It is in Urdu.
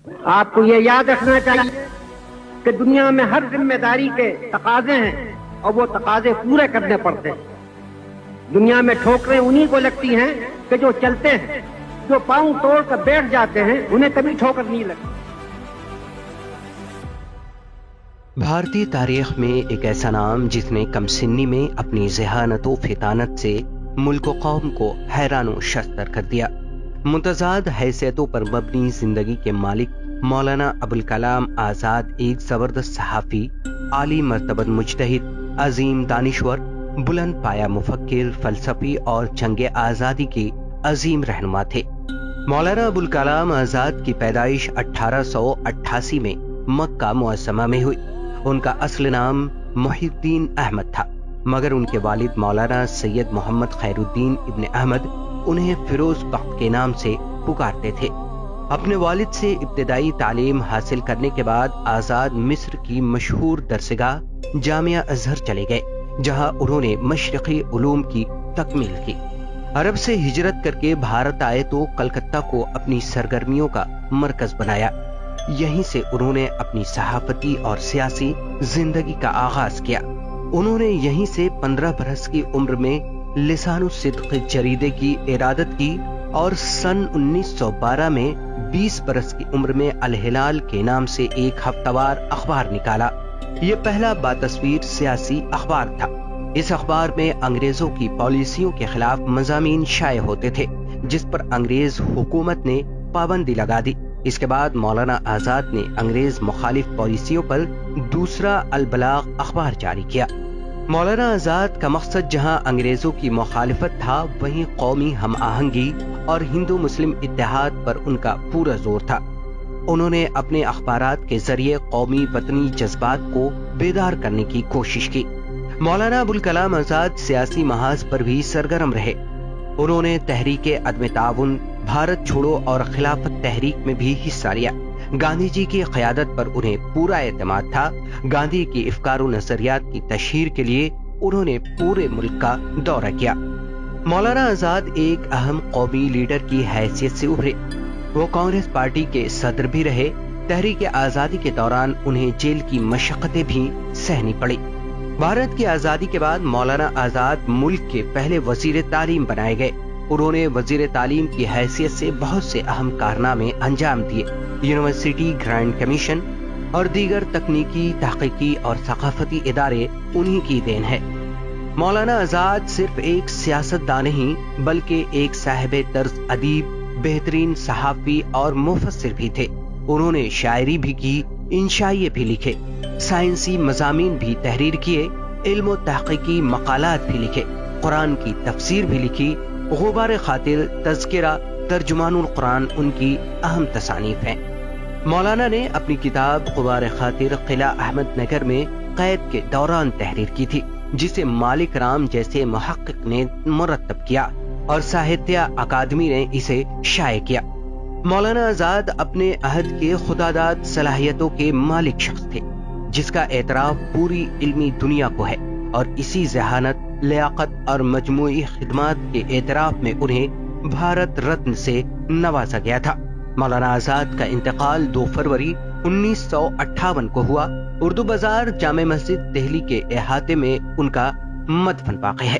آپ کو یہ یاد رکھنا چاہیے کہ دنیا میں ہر ذمہ داری کے تقاضے ہیں اور وہ تقاضے پورے کرنے پڑتے ہیں۔ دنیا میں ٹھوکریں انہی کو لگتی ہیں کہ جو چلتے ہیں، جو پاؤں توڑ کر بیٹھ جاتے ہیں انہیں کبھی ٹھوکر نہیں لگتی۔ بھارتی تاریخ میں ایک ایسا نام جس نے کم سنی میں اپنی ذہانت و فطانت سے ملک و قوم کو حیران و شستر کر دیا۔ متضاد حیثیتوں پر مبنی زندگی کے مالک مولانا ابوالکلام آزاد ایک زبردست صحافی، عالی مرتبہ مجتہد، عظیم دانشور، بلند پایا مفکر، فلسفی اور جنگ آزادی کے عظیم رہنما تھے۔ مولانا ابوالکلام آزاد کی پیدائش 1888 میں مکہ معظمہ میں ہوئی۔ ان کا اصل نام محی الدین احمد تھا، مگر ان کے والد مولانا سید محمد خیر الدین ابن احمد انہیں فیروز بخت کے نام سے پکارتے تھے۔ اپنے والد سے ابتدائی تعلیم حاصل کرنے کے بعد آزاد مصر کی مشہور درسگاہ جامعہ ازہر چلے گئے، جہاں انہوں نے مشرقی علوم کی تکمیل کی۔ عرب سے ہجرت کر کے بھارت آئے تو کلکتہ کو اپنی سرگرمیوں کا مرکز بنایا۔ یہیں سے انہوں نے اپنی صحافتی اور سیاسی زندگی کا آغاز کیا۔ انہوں نے یہیں سے 15 برس کی عمر میں لسان الصدق جریدے کی ارادت کی اور سن 1912 میں 20 برس کی عمر میں الہلال کے نام سے ایک ہفتہ وار اخبار نکالا۔ یہ پہلا باتصویر سیاسی اخبار تھا۔ اس اخبار میں انگریزوں کی پالیسیوں کے خلاف مضامین شائع ہوتے تھے، جس پر انگریز حکومت نے پابندی لگا دی۔ اس کے بعد مولانا آزاد نے انگریز مخالف پالیسیوں پر دوسرا البلاغ اخبار جاری کیا۔ مولانا آزاد کا مقصد جہاں انگریزوں کی مخالفت تھا، وہیں قومی ہم آہنگی اور ہندو مسلم اتحاد پر ان کا پورا زور تھا۔ انہوں نے اپنے اخبارات کے ذریعے قومی وطنی جذبات کو بیدار کرنے کی کوشش کی۔ مولانا ابوالکلام آزاد سیاسی محاذ پر بھی سرگرم رہے۔ انہوں نے تحریک عدم تعاون، بھارت چھوڑو اور خلافت تحریک میں بھی حصہ لیا۔ گاندھی جی کی قیادت پر انہیں پورا اعتماد تھا۔ گاندھی کی افکار و نظریات کی تشہیر کے لیے انہوں نے پورے ملک کا دورہ کیا۔ مولانا آزاد ایک اہم قومی لیڈر کی حیثیت سے ابھرے۔ وہ کانگریس پارٹی کے صدر بھی رہے۔ تحریک آزادی کے دوران انہیں جیل کی مشقتیں بھی سہنی پڑی۔ بھارت کی آزادی کے بعد مولانا آزاد ملک کے پہلے وزیر تعلیم بنائے گئے۔ انہوں نے وزیر تعلیم کی حیثیت سے بہت سے اہم کارنامے انجام دیے۔ یونیورسٹی گرانٹ کمیشن اور دیگر تکنیکی، تحقیقی اور ثقافتی ادارے انہی کی دین ہے۔ مولانا آزاد صرف ایک سیاستدان نہیں بلکہ ایک صاحب طرز ادیب، بہترین صحافی اور مفسر بھی تھے۔ انہوں نے شاعری بھی کی، انشائیے بھی لکھے، سائنسی مضامین بھی تحریر کیے، علم و تحقیقی مقالات بھی لکھے، قرآن کی تفسیر بھی لکھی۔ غبار خاطر، تذکرہ، ترجمان القرآن ان کی اہم تصانیف ہیں۔ مولانا نے اپنی کتاب غبار خاطر قلعہ احمد نگر میں قید کے دوران تحریر کی تھی، جسے مالک رام جیسے محقق نے مرتب کیا اور ساہتیہ اکادمی نے اسے شائع کیا۔ مولانا آزاد اپنے عہد کے خداداد صلاحیتوں کے مالک شخص تھے، جس کا اعتراف پوری علمی دنیا کو ہے، اور اسی ذہانت، لیاقت اور مجموعی خدمات کے اعتراف میں انہیں بھارت رتن سے نوازا گیا تھا۔ مولانا آزاد کا انتقال 2 فروری 1958 کو ہوا۔ اردو بازار جامع مسجد دہلی کے احاطے میں ان کا مدفن واقع ہے۔